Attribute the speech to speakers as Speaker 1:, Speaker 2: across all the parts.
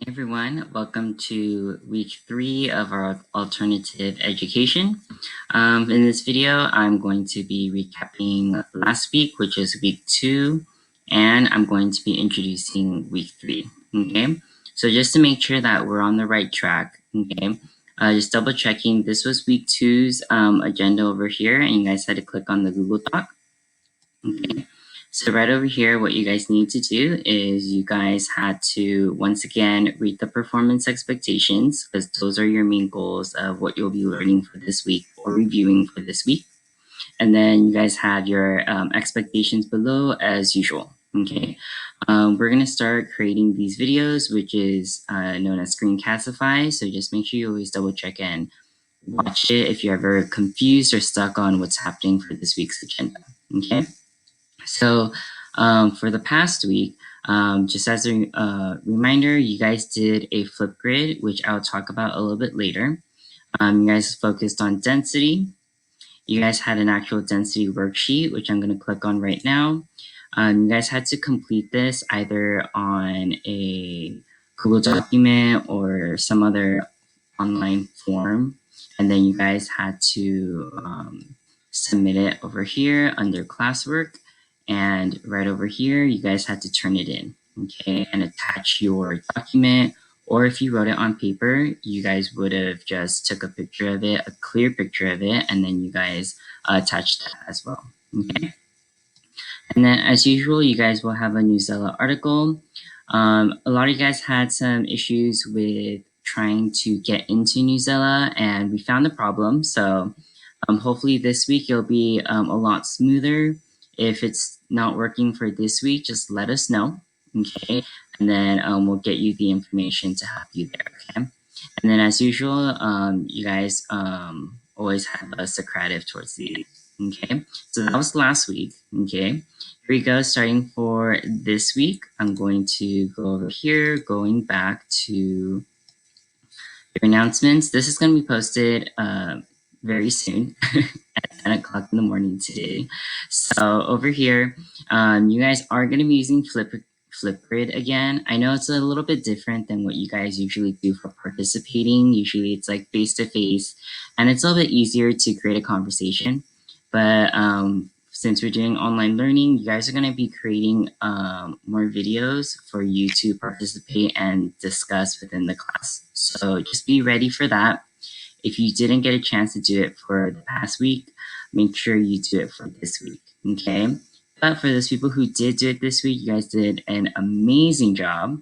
Speaker 1: Everyone, welcome to week 3 of our alternative education. In this video, I'm going to be recapping last week, which is week 2, and I'm going to be introducing week 3. Okay, so just to make sure that we're on the right track, okay, just double checking. This was week 2's agenda over here, and you guys had to click on the Google Doc. Okay. So right over here, what you guys need to do is you guys had to, once again, read the performance expectations, because those are your main goals of what you'll be learning for this week or reviewing for this week. And then you guys have your expectations below as usual. Okay. We're going to start creating these videos, which is known as Screencastify. So just make sure you always double check and watch it if you're ever confused or stuck on what's happening for this week's agenda. Okay. So for the past week, just as a reminder, you guys did a Flipgrid, which I'll talk about a little bit later. You guys focused on density. You guys had an actual density worksheet, which I'm going to click on right now. You guys had to complete this either on a Google document or some other online form. And then you guys had to submit it over here under classwork. And right over here, you guys had to turn it in, okay, and attach your document. Or if you wrote it on paper, you guys would have just took a picture of it, a clear picture of it, and then you guys attached that as well, okay? And then as usual, you guys will have a Newsella article. A lot of you guys had some issues with trying to get into Newsella, and we found the problem. So hopefully this week it'll be a lot smoother. If it's not working for this week, just let us know, okay? And then we'll get you the information to help you there, okay? And then as usual, you guys always have a Socrative towards the end, okay? So that was last week, okay? Here we go, starting for this week. I'm going to go over here, going back to your announcements. This is going to be posted very soon at 10 o'clock in the morning today. So over here, you guys are going to be using Flipgrid again. I know it's a little bit different than what you guys usually do for participating. Usually it's like face-to-face, and it's a little bit easier to create a conversation. But since we're doing online learning, you guys are going to be creating more videos for you to participate and discuss within the class. So just be ready for that. If you didn't get a chance to do it for the past week, make sure you do it for this week, okay? But for those people who did do it this week, you guys did an amazing job,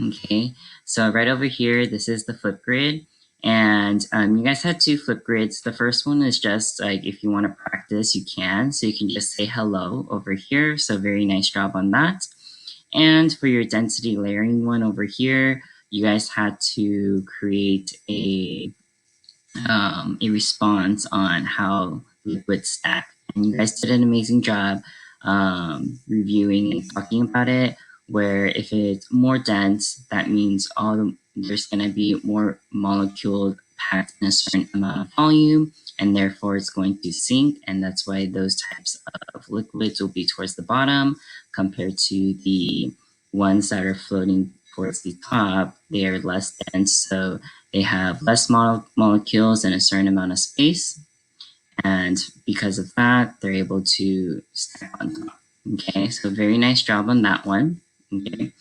Speaker 1: okay? So right over here, this is the Flipgrid. And you guys had 2 Flipgrids. The first one is just like, if you want to practice, you can. So you can just say hello over here. So very nice job on that. And for your density layering one over here, you guys had to create a response on how liquids stack. And you guys did an amazing job reviewing and talking about it, where if it's more dense, that means there's going to be more molecules packed in a certain amount of volume, and therefore it's going to sink. And that's why those types of liquids will be towards the bottom compared to the ones that are floating towards the top. They are less dense, so they have less molecules in a certain amount of space. And because of that, they're able to stack on top. Okay, so very nice job on that one. Okay.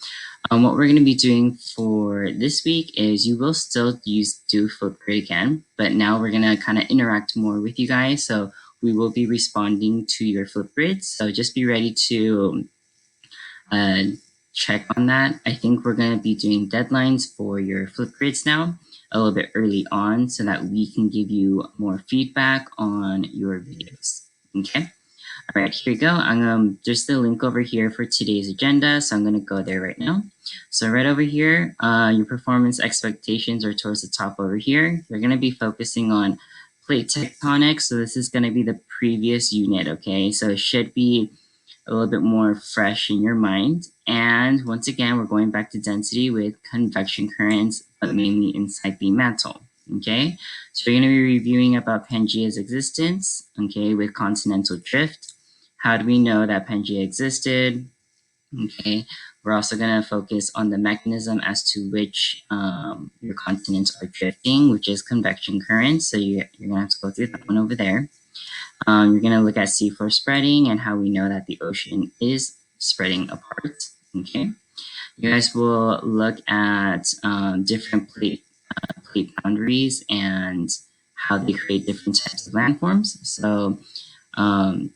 Speaker 1: What we're going to be doing for this week is you will still do Flipgrid again, but now we're going to kind of interact more with you guys. So we will be responding to your Flipgrids. So just be ready to check on that. I think we're going to be doing deadlines for your Flipgrids now a little bit early on so that we can give you more feedback on your videos. Okay. All right, here we go. There's the link over here for today's agenda, so I'm going to go there right now. So right over here, your performance expectations are towards the top over here. You're going to be focusing on plate tectonics. So this is going to be the previous unit, okay? So it should be a little bit more fresh in your mind. And once again, we're going back to density with convection currents, but mainly inside the mantle. Okay, so we're going to be reviewing about Pangaea's existence, okay, with continental drift. How do we know that Pangaea existed? Okay, We're also going to focus on the mechanism as to which your continents are drifting, which is convection currents. So you're going to have to go through that one over there. You're going to look at seafloor spreading and how we know that the ocean is spreading apart. Okay. You guys will look at different plate boundaries and how they create different types of landforms. So um,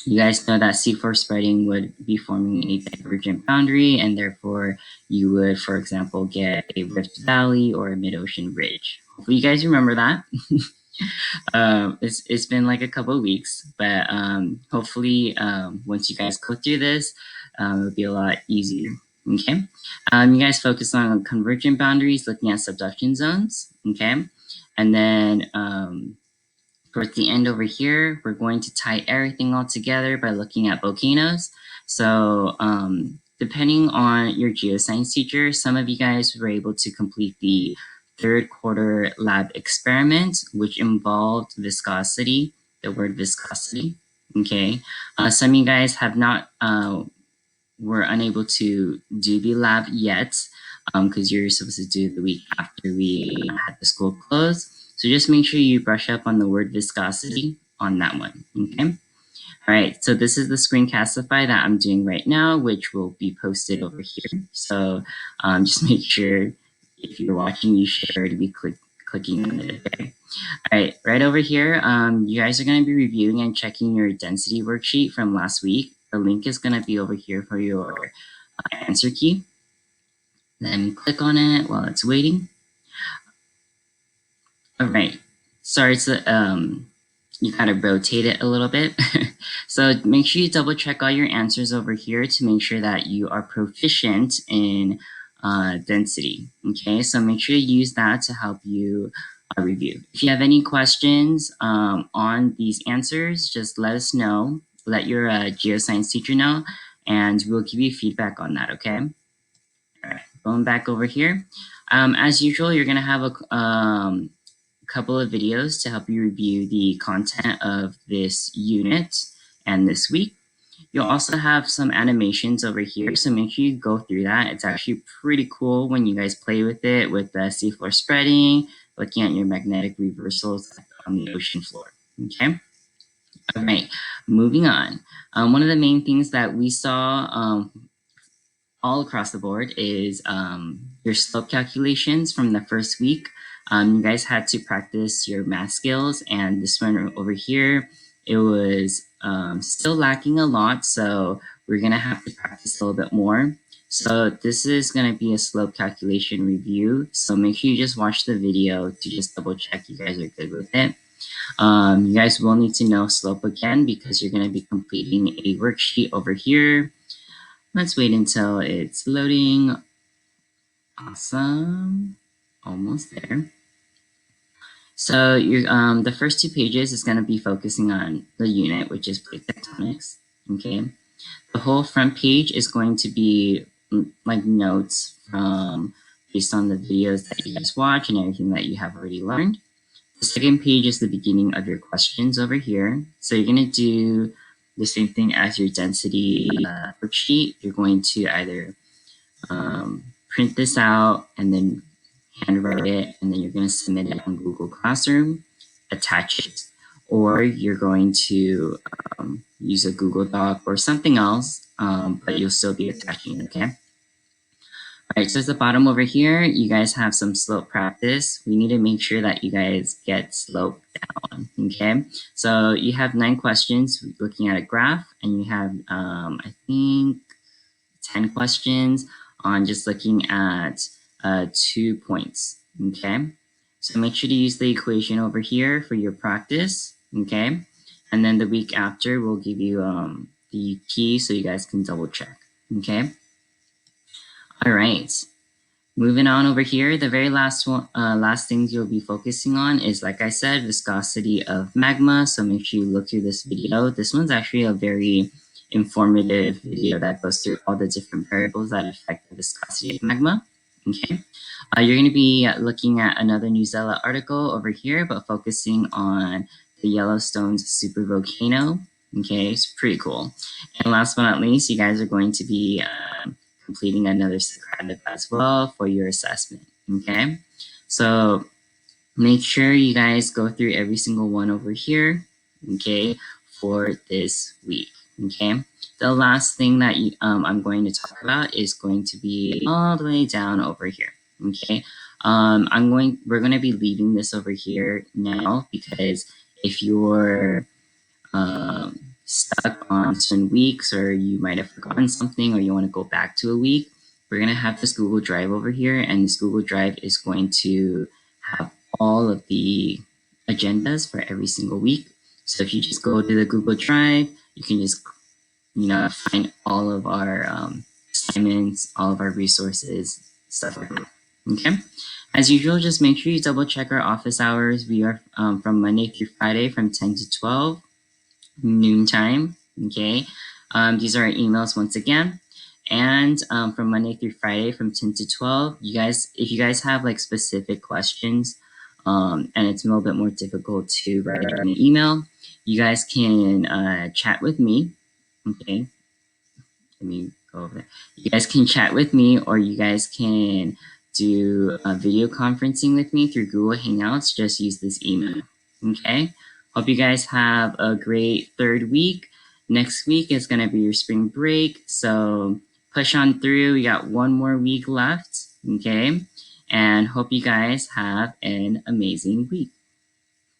Speaker 1: you guys know that seafloor spreading would be forming a divergent boundary, and therefore you would, for example, get a rift valley or a mid-ocean ridge. Hopefully you guys remember that. It's been like a couple of weeks, but hopefully once you guys go through this, it'll be a lot easier. Okay. You guys focus on convergent boundaries, looking at subduction zones. Okay. And then towards the end over here, we're going to tie everything all together by looking at volcanoes. So depending on your geoscience teacher, some of you guys were able to complete the third quarter lab experiment, which involved viscosity, the word viscosity. Okay. Some of you guys have not, were unable to do the lab yet because you're supposed to do the week after we had the school close. So just make sure you brush up on the word viscosity on that one, okay? All right, so this is the screencastify that I'm doing right now, which will be posted over here. So just make sure if you're watching, you should already be clicking on it, okay? All right, right over here, you guys are gonna be reviewing and checking your density worksheet from last week. The link is gonna be over here for your answer key. Then click on it while it's waiting. All right. Sorry, so you gotta rotate it a little bit. So make sure you double check all your answers over here to make sure that you are proficient in density. Okay, so make sure you use that to help you review. If you have any questions on these answers, just let us know. Let your geoscience teacher know, and we'll give you feedback on that. Okay. All right. Going back over here. As usual, you're gonna have a couple of videos to help you review the content of this unit and this week. You'll also have some animations over here, so make sure you go through that. It's actually pretty cool when you guys play with it, with the seafloor spreading, looking at your magnetic reversals on the ocean floor. Okay. All right, moving on. One of the main things that we saw all across the board is your slope calculations from the first week. You guys had to practice your math skills, and this one over here, it was still lacking a lot, so we're gonna have to practice a little bit more. So this is gonna be a slope calculation review, so make sure you just watch the video to just double check you guys are good with it. You guys will need to know slope again because you're gonna be completing a worksheet over here. Let's wait until it's loading. Awesome. Almost there. So the first two pages is going to be focusing on the unit, which is plate tectonics. Okay. The whole front page is going to be like notes from based on the videos that you guys watch and everything that you have already learned. The second page is the beginning of your questions over here. So you're going to do the same thing as your density worksheet. You're going to either print this out and then handwrite it, and then you're going to submit it on Google Classroom, attach it, or you're going to use a Google Doc or something else, but you'll still be attaching it, okay? All right, so at the bottom over here, you guys have some slope practice. We need to make sure that you guys get slope down, okay? So you have 9 questions looking at a graph, and you have, I think, 10 questions on just looking at 2 points, okay? So make sure to use the equation over here for your practice, okay? And then the week after, we'll give you the key so you guys can double check, okay? All right, moving on over here, the very last one, last things you'll be focusing on is, like I said, viscosity of magma. So make sure you look through this video. This one's actually a very informative video that goes through all the different variables that affect the viscosity of magma. Okay, you're going to be looking at another Newsella article over here, but focusing on the Yellowstone's supervolcano. Okay, it's pretty cool. And last but not least, you guys are going to be completing another Socratic as well for your assessment. Okay, so make sure you guys go through every single one over here. Okay, for this week. Okay, the last thing that I'm going to talk about is going to be all the way down over here. Okay, we're going to be leaving this over here now because if you're stuck on certain weeks or you might have forgotten something or you want to go back to a week, we're going to have this Google Drive over here, and this Google Drive is going to have all of the agendas for every single week. So if you just go to the Google Drive, you can just find all of our assignments, all of our resources, stuff like that. Okay. As usual, just make sure you double check our office hours. We are from Monday through Friday from 10 to 12 noontime. Okay. These are our emails once again. And from Monday through Friday from 10 to 12, if you guys have like specific questions and it's a little bit more difficult to write in an email, you guys can chat with me. Okay. Let me go over there. You guys can chat with me, or you guys can do video conferencing with me through Google Hangouts. Just use this email. Okay. Hope you guys have a great third week. Next week is going to be your spring break. So push on through. We got one more week left. Okay. And hope you guys have an amazing week.